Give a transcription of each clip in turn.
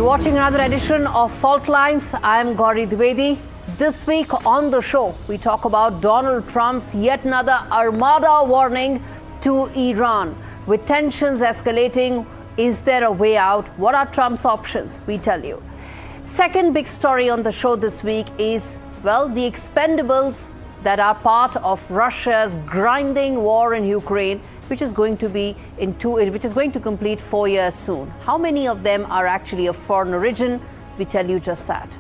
You're watching another edition of Faultlines. I'm Gaurie Dwivedi. This week on the show, we talk about Donald Trump's yet another armada warning to Iran. With tensions escalating, is there a way out? What are Trump's options? We tell you. Second big story on the show this week is, well, the expendables that are part of Russia's grinding war in Ukraine, which is going to complete 4 years soon. How many of them are actually of foreign origin? We tell you just that.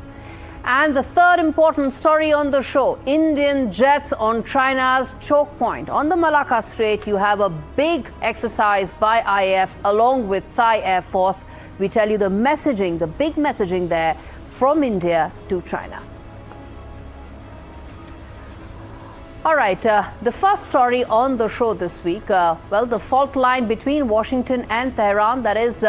And the third important story on the show, Indian jets on China's choke point. On the Malacca Strait, you have a big exercise by IAF along with Thai Air Force. We tell you the messaging, the big messaging there from India to China. All right, the first story on the show this week, well, the fault line between Washington and Tehran that is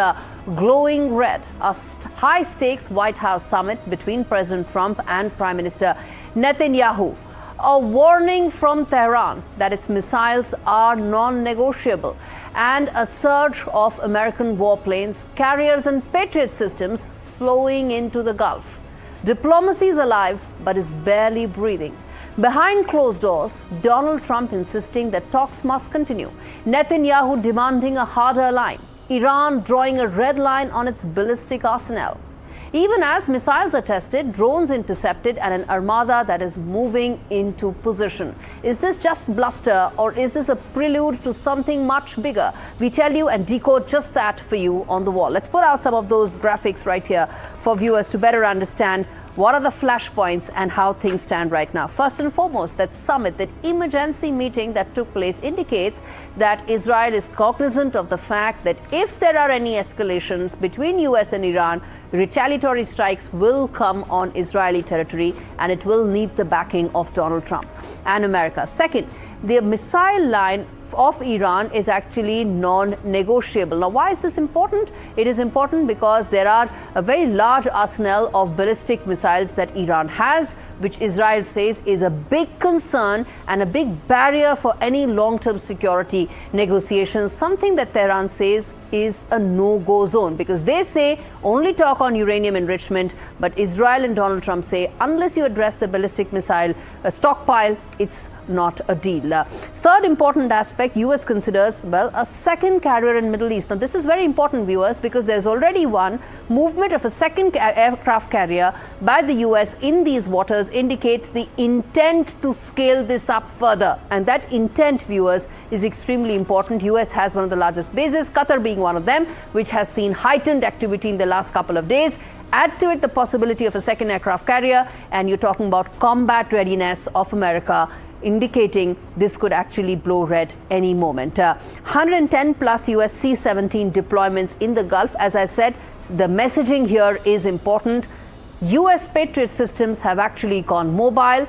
glowing red. A high-stakes White House summit between President Trump and Prime Minister Netanyahu. A warning from Tehran that its missiles are non-negotiable. And a surge of American warplanes, carriers and Patriot systems flowing into the Gulf. Diplomacy is alive, but is barely breathing. Behind closed doors, Donald Trump insisting that talks must continue. Netanyahu demanding a harder line. Iran drawing a red line on its ballistic arsenal. Even as missiles are tested, drones intercepted, and an armada that is moving into position. Is this just bluster, or is this a prelude to something much bigger? We tell you and decode just that for you on the wall. Let's put out some of those graphics right here for viewers to better understand what are the flashpoints and how things stand right now. First and foremost, that summit, that emergency meeting that took place indicates that Israel is cognizant of the fact that if there are any escalations between US and Iran, retaliatory strikes will come on Israeli territory and it will need the backing of Donald Trump and America. Second, the missile line of Iran is actually non-negotiable. Now, why is this important? It is important because there are a very large arsenal of ballistic missiles that Iran has, which Israel says is a big concern and a big barrier for any long-term security negotiations, something that Tehran says is a no-go zone because they say only talk on uranium enrichment, but Israel and Donald Trump say unless you address the ballistic missile stockpile, it's not a deal. Third important aspect, US considers, well, a second carrier in Middle East. Now, this is very important, viewers, because there's already one movement of a second aircraft carrier by the US in these waters indicates the intent to scale this up further. And that intent, viewers, is extremely important. US has one of the largest bases, Qatar being one of them, which has seen heightened activity in the last couple of days. Add to it the possibility of a second aircraft carrier, and you're talking about combat readiness of America, indicating this could actually blow red any moment. 110 plus US C-17 deployments in the Gulf. As I said, the messaging here is important. US Patriot systems have actually gone mobile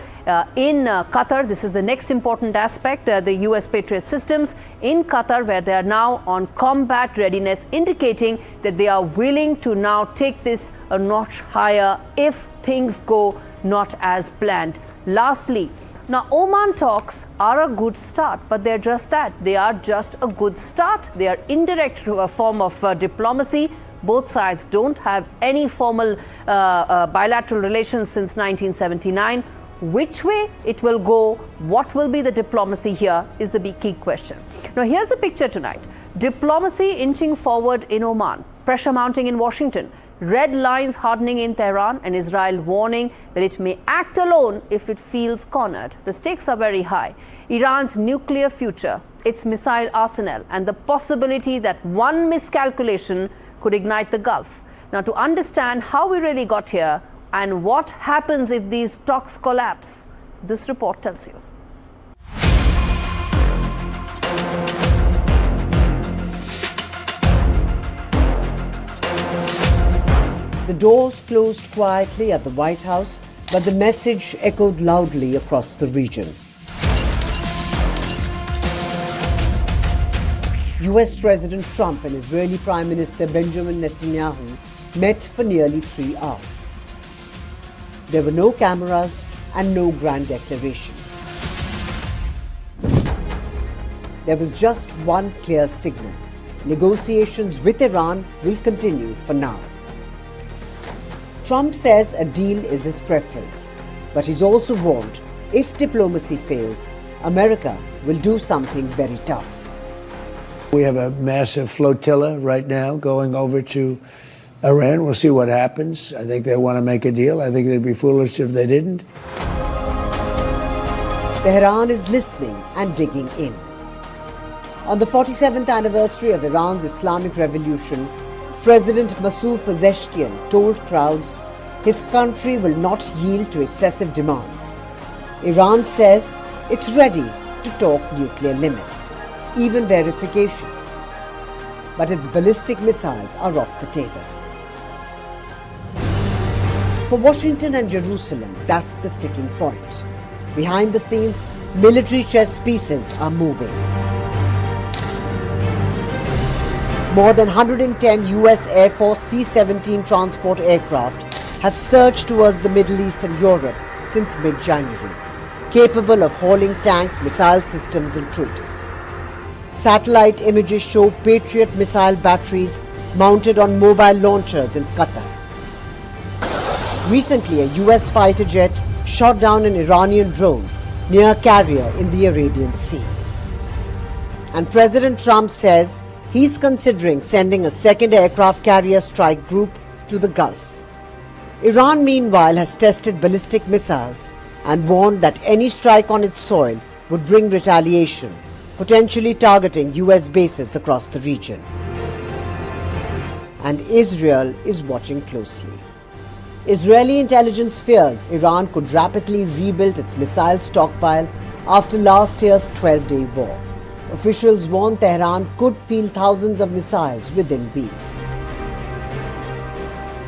in Qatar. This is the next important aspect. The US Patriot systems in Qatar, where they are now on combat readiness, indicating that they are willing to now take this a notch higher if things go not as planned. Lastly, now, Oman talks are a good start, but they're just that. They are just a good start. They are indirect form of diplomacy. Both sides don't have any formal bilateral relations since 1979. Which way it will go, what will be the diplomacy here is the big key question. Now, here's the picture tonight. Diplomacy inching forward in Oman, pressure mounting in Washington, red lines hardening in Tehran, and Israel warning that it may act alone if it feels cornered. The stakes are very high. Iran's nuclear future, its missile arsenal, and the possibility that one miscalculation could ignite the Gulf. Now, to understand how we really got here and what happens if these talks collapse, this report tells you. The doors closed quietly at the White House, but the message echoed loudly across the region. US President Trump and Israeli Prime Minister Benjamin Netanyahu met for nearly 3 hours. There were no cameras and no grand declaration. There was just one clear signal. Negotiations with Iran will continue for now. Trump says a deal is his preference, but he's also warned if diplomacy fails, America will do something very tough. We have a massive flotilla right now going over to Iran. We'll see what happens. I think they want to make a deal. I think they'd be foolish if they didn't. Tehran is listening and digging in. On the 47th anniversary of Iran's Islamic Revolution, President Masoud Pezeshkian told crowds his country will not yield to excessive demands. Iran says it's ready to talk nuclear limits, even verification. But its ballistic missiles are off the table. For Washington and Jerusalem, that's the sticking point. Behind the scenes, military chess pieces are moving. More than 110 US Air Force C-17 transport aircraft have surged towards the Middle East and Europe since mid-January, capable of hauling tanks, missile systems and troops. Satellite images show Patriot missile batteries mounted on mobile launchers in Qatar. Recently, a US fighter jet shot down an Iranian drone near a carrier in the Arabian Sea. And President Trump says he's considering sending a second aircraft carrier strike group to the Gulf. Iran, meanwhile, has tested ballistic missiles and warned that any strike on its soil would bring retaliation, potentially targeting US bases across the region. And Israel is watching closely. Israeli intelligence fears Iran could rapidly rebuild its missile stockpile after last year's 12-day war. Officials warn Tehran could field thousands of missiles within weeks.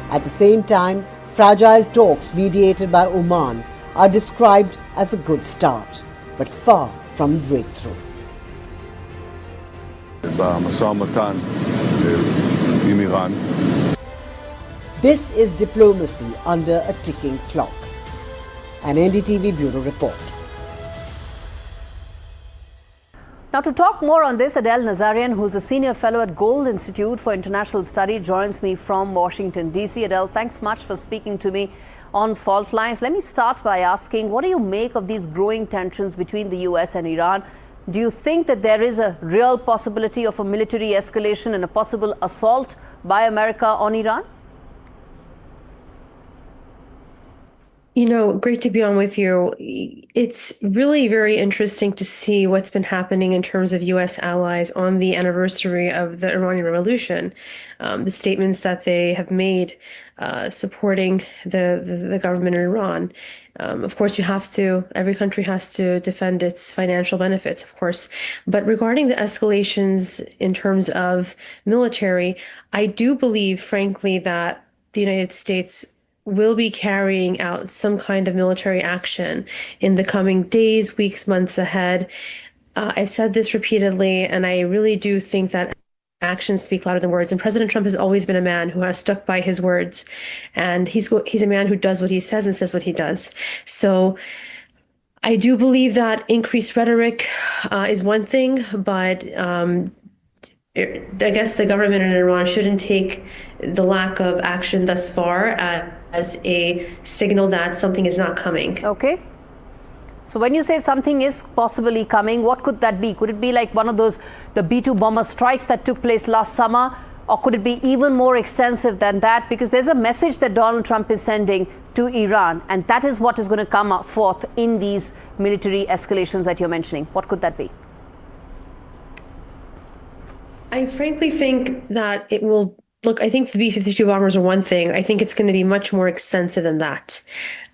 At the same time, fragile talks mediated by Oman are described as a good start, but far from breakthrough. This is diplomacy under a ticking clock. An NDTV Bureau report. Now, to talk more on this, Adel Nazarian, who's a senior fellow at Gold Institute for International Study, joins me from Washington, D.C. Adel, thanks much for speaking to me on Faultlines. Let me start by asking, what do you make of these growing tensions between the U.S. and Iran? Do you think that there is a real possibility of a military escalation and a possible assault by America on Iran? You know, great to be on with you. It's really very interesting to see what's been happening in terms of U.S. allies on the anniversary of the Iranian Revolution. The statements that they have made supporting the government in Iran. Of course, every country has to defend its financial benefits, of course. But regarding the escalations in terms of military, I do believe, frankly, that the United States will be carrying out some kind of military action in the coming days, weeks, months ahead. I've said this repeatedly, and I really do think that actions speak louder than words. And President Trump has always been a man who has stuck by his words. And he's a man who does what he says and says what he does. So I do believe that increased rhetoric is one thing, but I guess the government in Iran shouldn't take the lack of action thus far as a signal that something is not coming. Okay. So when you say something is possibly coming, what could that be? Could it be like one of the B-2 bomber strikes that took place last summer? Or could it be even more extensive than that? Because there's a message that Donald Trump is sending to Iran, and that is what is going to come forth in these military escalations that you're mentioning. What could that be? I frankly think that it will look, I think the B-52 bombers are one thing. I think it's going to be much more extensive than that.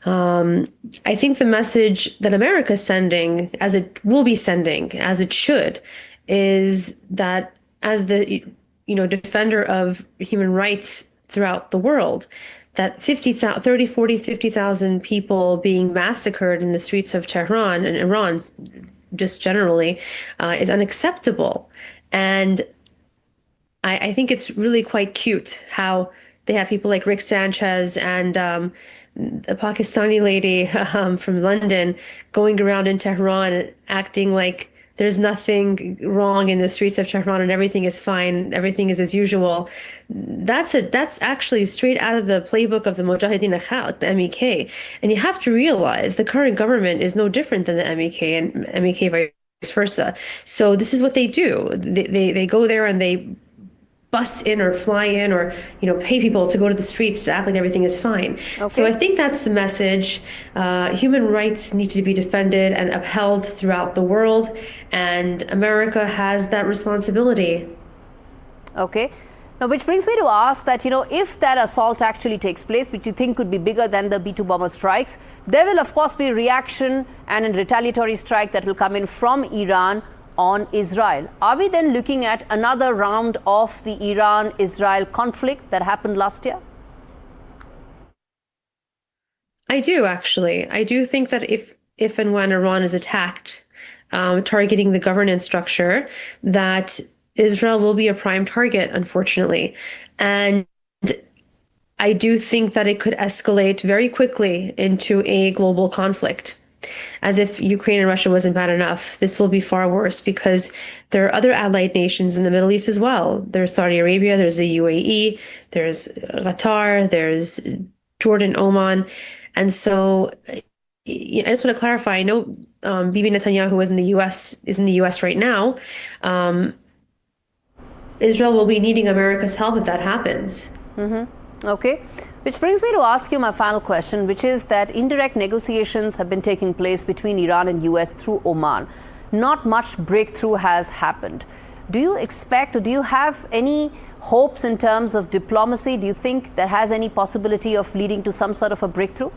I think the message that America is sending, as it will be sending, as it should, is that as the defender of human rights throughout the world, that 50,000 people being massacred in the streets of Tehran and Iran, just generally, is unacceptable. And I think it's really quite cute how they have people like Rick Sanchez and the Pakistani lady from London going around in Tehran and acting like there's nothing wrong in the streets of Tehran and everything is fine, everything is as usual. That's actually straight out of the playbook of the Mujahideen al-Khalq, the MEK. And you have to realize the current government is no different than the MEK and MEK vice versa. So this is what they do. They go there and they bus in or fly in or pay people to go to the streets to act like everything is fine. Okay. So I think that's the message. Human rights need to be defended and upheld throughout the world, and America has that responsibility. Okay. Now, which brings me to ask that, if that assault actually takes place, which you think could be bigger than the B-2 bomber strikes, there will, of course, be a reaction and a retaliatory strike that will come in from Iran on Israel. Are we then looking at another round of the Iran-Israel conflict that happened last year? I do, actually. I do think that if and when Iran is attacked, targeting the governance structure, that Israel will be a prime target, unfortunately. And I do think that it could escalate very quickly into a global conflict. As if Ukraine and Russia wasn't bad enough, this will be far worse because there are other allied nations in the Middle East as well. There's Saudi Arabia, there's the UAE, there's Qatar, there's Jordan, Oman. And so I just want to clarify, I know Bibi Netanyahu is in the US right now. Israel will be needing America's help if that happens. Mm-hmm. Okay. Which brings me to ask you my final question, which is that indirect negotiations have been taking place between Iran and US through Oman. Not much breakthrough has happened. Do you expect, or do you have any hopes in terms of diplomacy? Do you think that has any possibility of leading to some sort of a breakthrough?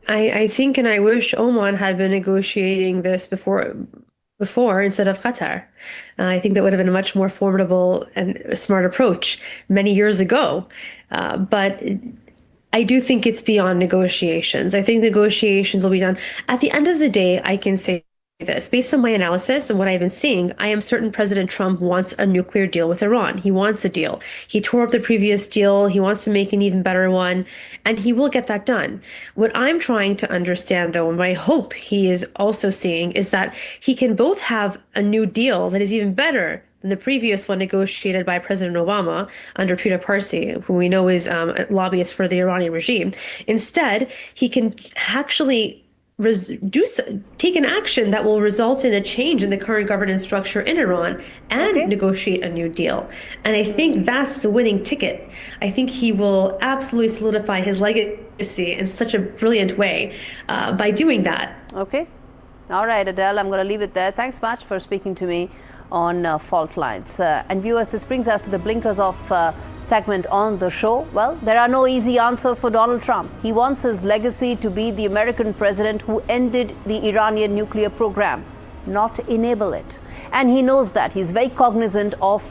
I think and I wish Oman had been negotiating this before instead of Qatar. I think that would have been a much more formidable and smart approach many years ago. But I do think it's beyond negotiations. I think negotiations will be done. At the end of the day, I can say this. Based on my analysis and what I've been seeing, I am certain President Trump wants a nuclear deal with Iran. He wants a deal. He tore up the previous deal. He wants to make an even better one, and he will get that done. What I'm trying to understand, though, and what I hope he is also seeing, is that he can both have a new deal that is even better than the previous one negotiated by President Obama under Trita Parsi, who we know is a lobbyist for the Iranian regime. Instead, he can actually take an action that will result in a change in the current governance structure in Iran and negotiate a new deal. And I think that's the winning ticket. I think he will absolutely solidify his legacy in such a brilliant way by doing that. Okay. All right, Adele, I'm going to leave it there. Thanks much for speaking to me on Faultlines. And viewers, this brings us to the blinkers of segment on the show. Well, there are no easy answers for Donald Trump. He wants his legacy to be the American president who ended the Iranian nuclear program, not enable it. And he knows that. He's very cognizant of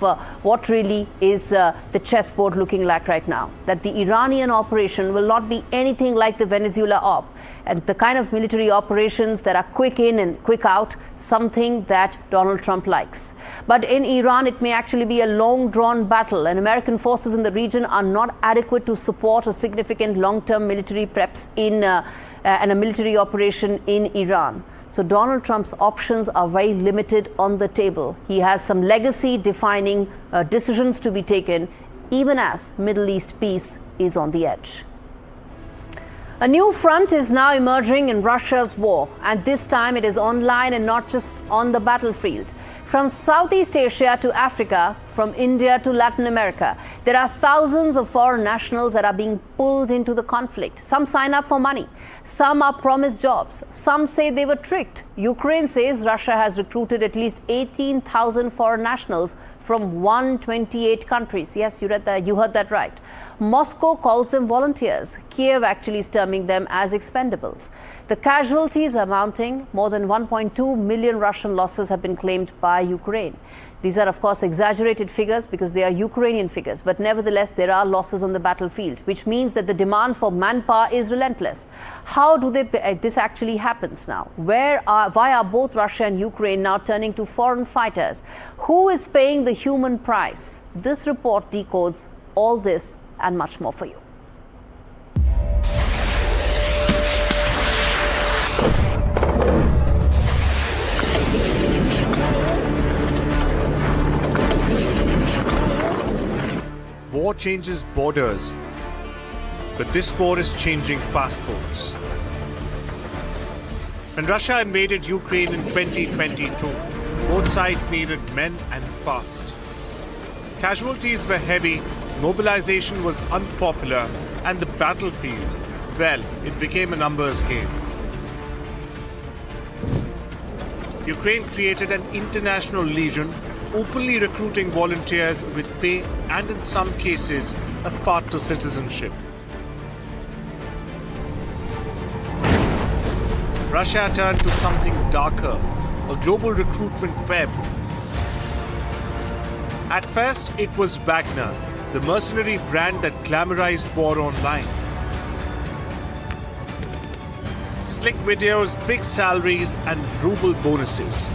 what really is the chessboard looking like right now. That the Iranian operation will not be anything like the Venezuela op. And the kind of military operations that are quick in and quick out, something that Donald Trump likes. But in Iran, it may actually be a long-drawn battle, and American forces in the region are not adequate to support a significant long-term military preps and a military operation in Iran. So Donald Trump's options are very limited on the table. He has some legacy-defining decisions to be taken, even as Middle East peace is on the edge. A new front is now emerging in Russia's war, and this time it is online and not just on the battlefield. From Southeast Asia to Africa, from India to Latin America, there are thousands of foreign nationals that are being pulled into the conflict. Some sign up for money. Some are promised jobs. Some say they were tricked. Ukraine says Russia has recruited at least 18,000 foreign nationals from 128 countries. Yes, you heard that right. Moscow calls them volunteers. Kiev actually is terming them as expendables. The casualties are mounting. More than 1.2 million Russian losses have been claimed by Ukraine. These are, of course, exaggerated figures because they are Ukrainian figures, but nevertheless, there are losses on the battlefield, which means that the demand for manpower is relentless. How do this actually happens now? Why are both Russia and Ukraine now turning to foreign fighters? Who is paying the human price? This report decodes all this and much more for you. war changes borders, but this war is changing passports. When Russia invaded Ukraine in 2022, both sides needed men and fast. Casualties were heavy, mobilization was unpopular, and the battlefield, well, it became a numbers game. Ukraine created an international legion, openly recruiting volunteers with pay and, in some cases, a path to citizenship. Russia turned to something darker, a global recruitment web. At first, it was Wagner, the mercenary brand that glamorized war online. Slick videos, big salaries, and ruble bonuses.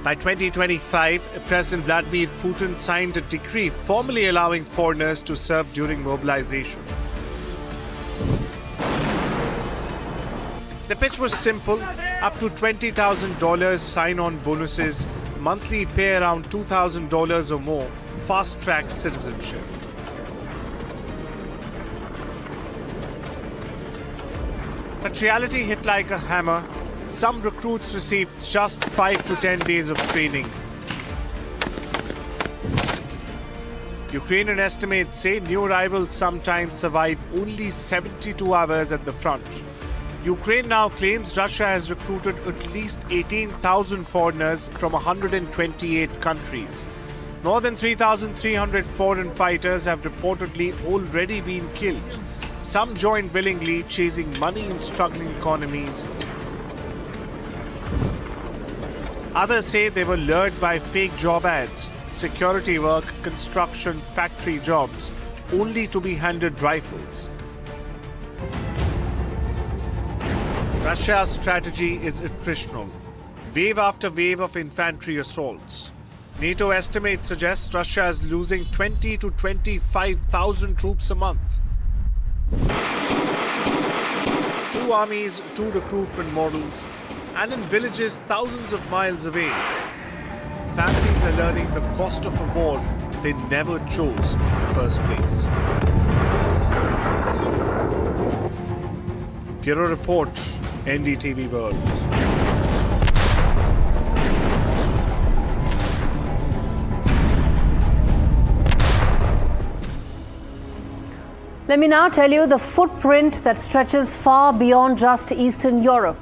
By 2025, President Vladimir Putin signed a decree formally allowing foreigners to serve during mobilization. The pitch was simple: up to $20,000 sign-on bonuses, monthly pay around $2,000 or more, fast-track citizenship. But reality hit like a hammer. Some recruits received just 5 to 10 days of training. Ukrainian estimates say new arrivals sometimes survive only 72 hours at the front. Ukraine now claims Russia has recruited at least 18,000 foreigners from 128 countries. More than 3,300 foreign fighters have reportedly already been killed. Some joined willingly, chasing money in struggling economies. Others say they were lured by fake job ads, security work, construction, factory jobs, only to be handed rifles. Russia's strategy is attritional. Wave after wave of infantry assaults. NATO estimates suggest Russia is losing 20 to 25,000 troops a month. 2 armies, 2 recruitment models, and in villages thousands of miles away. Families are learning the cost of a war they never chose in the first place. Bureau Report, NDTV World. Let me now tell you the footprint that stretches far beyond just Eastern Europe.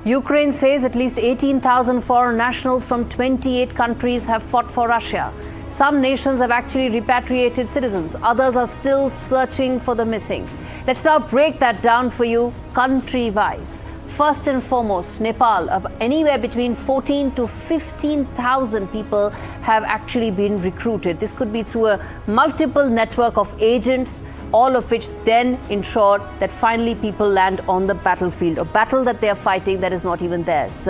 Ukraine says at least 18,000 foreign nationals from 28 countries have fought for Russia. Some nations have actually repatriated citizens. Others are still searching for the missing. Let's now break that down for you country-wise. First and foremost, Nepal, anywhere between 14 to 15,000 people have actually been recruited. This could be through a multiple network of agents, all of which then ensure that finally people land on the battlefield, a battle that they are fighting that is not even theirs.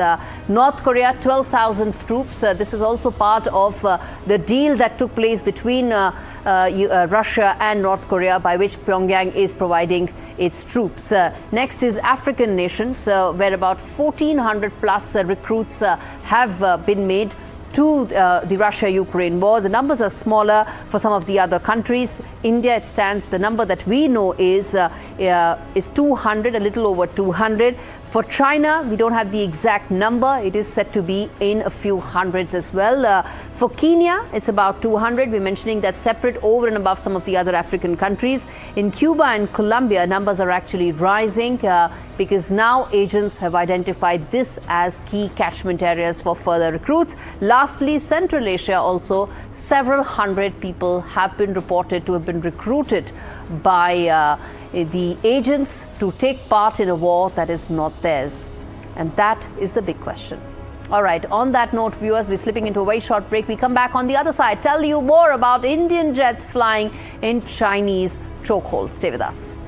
North Korea, 12,000 troops. This is also part of the deal that took place between Russia and North Korea, by which Pyongyang is providing its troops. Next is African nations, where about 1,400 plus recruits have been made to the Russia-Ukraine war. The numbers are smaller for some of the other countries. India, it stands, the number that we know is 200, a little over 200. For China, we don't have the exact number. It is said to be in a few hundreds as well. For Kenya, it's about 200. We're mentioning that separate over and above some of the other African countries. In Cuba and Colombia, numbers are actually rising because now agents have identified this as key catchment areas for further recruits. Lastly, Central Asia also, several hundred people have been reported to have been recruited by the agents to take part in a war that is not theirs. And that is the big question. All right, on that note, viewers, we're slipping into a very short break. We come back on the other side, tell you more about Indian jets flying in Chinese chokehold. Stay with us.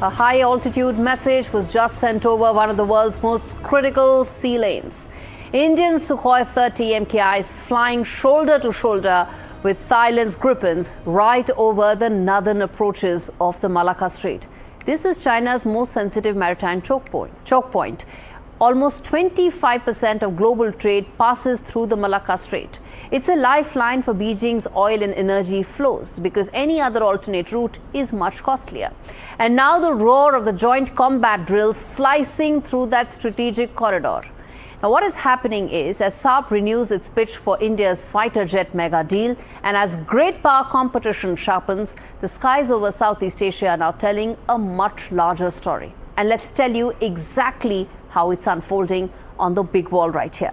A high-altitude message was just sent over one of the world's most critical sea lanes. Indian Sukhoi 30 MKIs flying shoulder to shoulder with Thailand's Gripens right over the northern approaches of the Malacca Strait. This is China's most sensitive maritime choke point. Almost 25% of global trade passes through the Malacca Strait. It's a lifeline for Beijing's oil and energy flows because any other alternate route is much costlier. And now the roar of the joint combat drills slicing through that strategic corridor. Now, what is happening is, as SAP renews its pitch for India's fighter jet mega deal, and as great power competition sharpens, the skies over Southeast Asia are now telling a much larger story. And let's tell you exactly how it's unfolding on the big wall right here.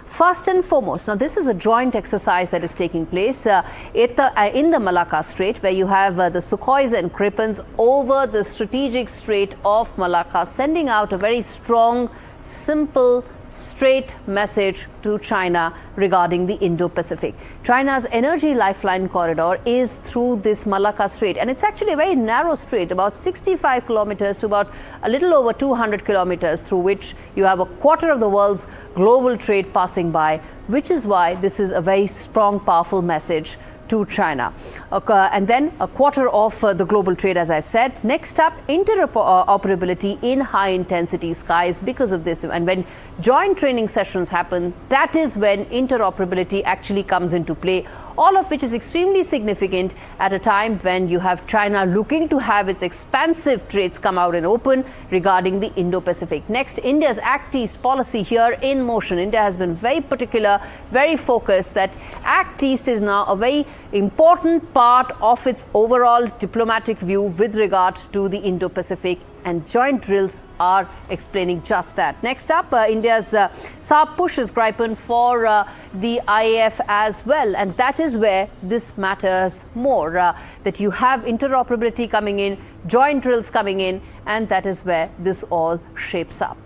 First and foremost, now this is a joint exercise that is taking place in the Malacca Strait, where you have the Sukhois and Kripens over the strategic Strait of Malacca, sending out a very strong, simple, straight message to China regarding the Indo-Pacific. China's energy lifeline corridor is through this Malacca Strait, and it's actually a very narrow strait, about 65 kilometers to about a little over 200 kilometers, through which you have a quarter of the world's global trade passing by, which is why this is a very strong, powerful message to China. And then a quarter of the global trade, as I said. Next up, interoperability in high intensity skies because of this. And when joint training sessions happen, that is when interoperability actually comes into play, all of which is extremely significant at a time when you have China looking to have its expansive traits come out and open regarding the Indo-Pacific. Next, India's Act East policy here in motion. India has been very particular, very focused that Act East is now a very important part of its overall diplomatic view with regard to the Indo-Pacific, and joint drills are explaining just that. Next up, India's SAP pushes Gripen for the IAF as well, and that is where this matters more, that you have interoperability coming in, joint drills coming in, and that is where this all shapes up.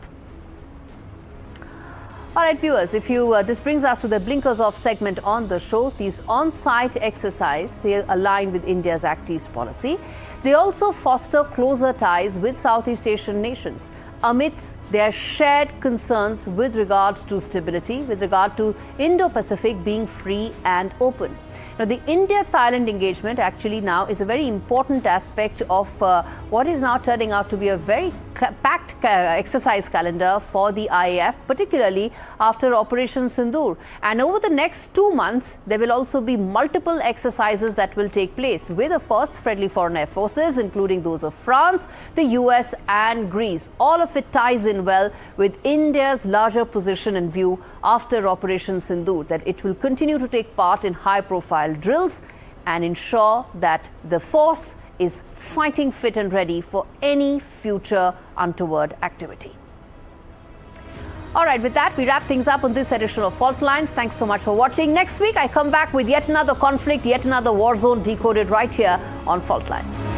All right, viewers, this brings us to the blinkers off segment on the show. These on-site exercises, they align with India's Act East policy. They also foster closer ties with Southeast Asian nations amidst their shared concerns with regards to stability, with regard to Indo-Pacific being free and open. Now, the India-Thailand engagement actually now is a very important aspect of what is now turning out to be a very packed exercise calendar for the IAF, particularly after Operation Sindoor. And over the next 2 months, there will also be multiple exercises that will take place with, of course, friendly foreign air forces, including those of France, the US and Greece. All of it ties in well with India's larger position and view after Operation Sindoor, that it will continue to take part in high-profile drills and ensure that the force is fighting fit and ready for any future untoward activity. All right, with that, we wrap things up on this edition of Faultlines. Thanks so much for watching. Next week, I come back with yet another conflict, yet another war zone decoded right here on Faultlines.